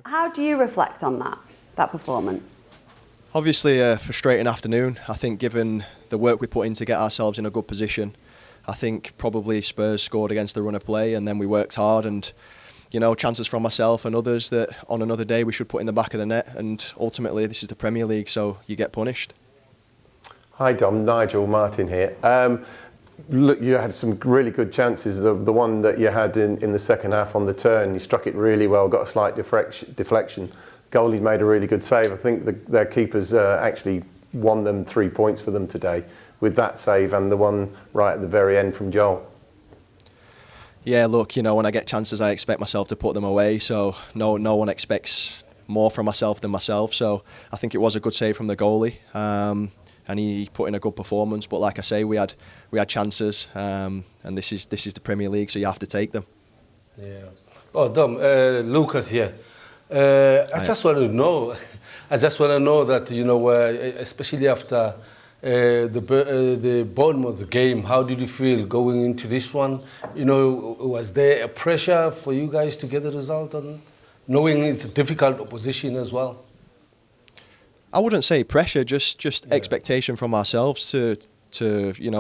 How do you reflect on that performance? Obviously a frustrating afternoon. I think given the work we put in to get ourselves in a good position, I think probably Spurs scored against the run of play, and then we worked hard, and chances from myself and others that on another day we should put in the back of the net, and ultimately this is the Premier League, so you get punished. Hi Dom, Nigel Martin here. Look, you had some really good chances. The one that you had in the second half on the turn, you struck it really well, got a slight deflection. Goalie made a really good save. I think their keepers actually won them 3 points for them today with that save and the one right at the very end from Joel. Yeah, look, when I get chances, I expect myself to put them away. So no one expects more from myself than myself. So I think it was a good save from the goalie, and he put in a good performance. But like I say, we had chances, and this is the Premier League, so you have to take them. Yeah. Oh, Dom, Lucas here. I just want to know that especially after the Bournemouth game, how did you feel going into this one? Was there a pressure for you guys to get the result, on knowing it's a difficult opposition as well? I wouldn't say pressure, just expectation from ourselves to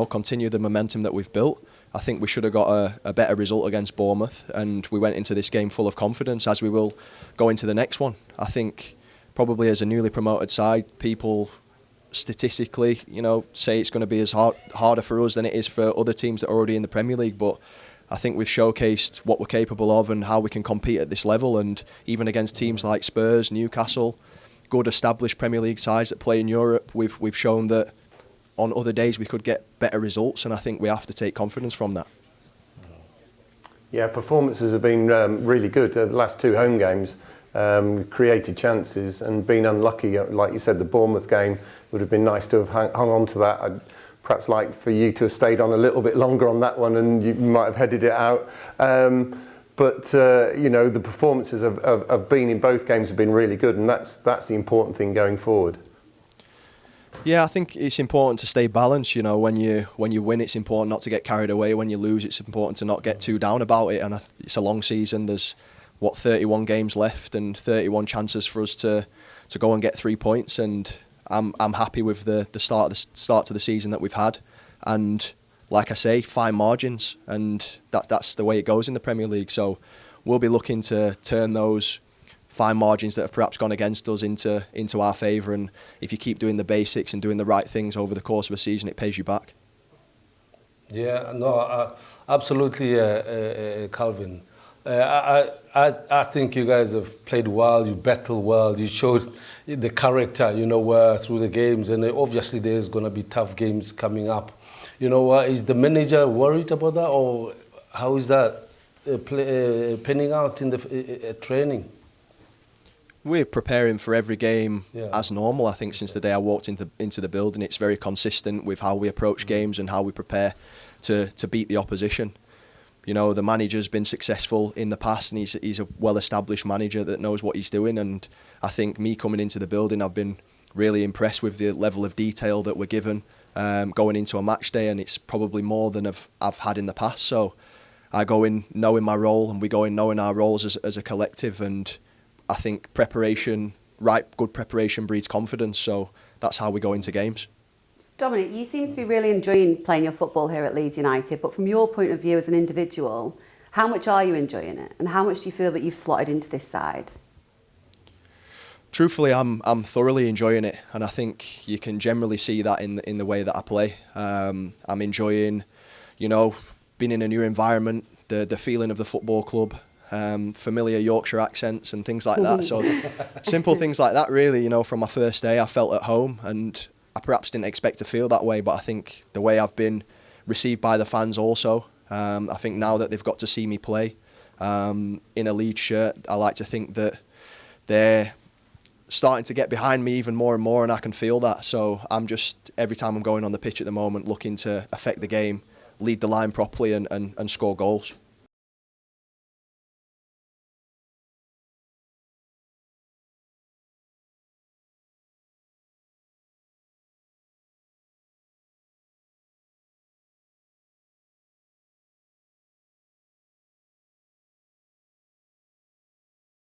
continue the momentum that we've built. I think we should have got a better result against Bournemouth, and we went into this game full of confidence, as we will go into the next one. I think probably as a newly promoted side, people statistically, say it's going to be as harder for us than it is for other teams that are already in the Premier League. But I think we've showcased what we're capable of and how we can compete at this level. And even against teams like Spurs, Newcastle, good established Premier League sides that play in Europe, we've shown that on other days we could get better results, and I think we have to take confidence from that. Yeah, performances have been really good. The last two home games, created chances and been unlucky. Like you said, the Bournemouth game would have been nice to have hung on to that. I'd perhaps like for you to have stayed on a little bit longer on that one, and you might have headed it out. But the performances have been in both games have been really good, and that's the important thing going forward. Yeah, I think it's important to stay balanced. When you win, it's important not to get carried away. When you lose, it's important to not get too down about it. And it's a long season. There's 31 games left and 31 chances for us to go and get 3 points. And I'm happy with the start to the season that we've had. And like I say, fine margins, and that's the way it goes in the Premier League. So we'll be looking to turn those fine margins that have perhaps gone against us into our favour, and if you keep doing the basics and doing the right things over the course of a season, it pays you back. Yeah, no, absolutely, Calvin. I think you guys have played well, you battled well, you showed the character, through the games, and obviously there's going to be tough games coming up. Is the manager worried about that, or how is that panning out in the training? We're preparing for every game as normal. I think since the day I walked into the building, it's very consistent with how we approach games and how we prepare to beat the opposition. The manager's been successful in the past, and he's a well-established manager that knows what he's doing. And I think me coming into the building, I've been really impressed with the level of detail that we're given going into a match day, and it's probably more than I've had in the past. So I go in knowing my role, and we go in knowing our roles as a collective, and I think good preparation breeds confidence, so that's how we go into games. Dominic, you seem to be really enjoying playing your football here at Leeds United, but from your point of view as an individual, how much are you enjoying it, and how much do you feel that you've slotted into this side? Truthfully, I'm thoroughly enjoying it, and I think you can generally see that in the way that I play. I'm enjoying, being in a new environment, the feeling of the football club. Familiar Yorkshire accents and things like that. So simple things like that, really. From my first day, I felt at home, and I perhaps didn't expect to feel that way. But I think the way I've been received by the fans also, I think now that they've got to see me play in a Leeds shirt, I like to think that they're starting to get behind me even more and more, and I can feel that. So I'm just, every time I'm going on the pitch at the moment, looking to affect the game, lead the line properly and score goals.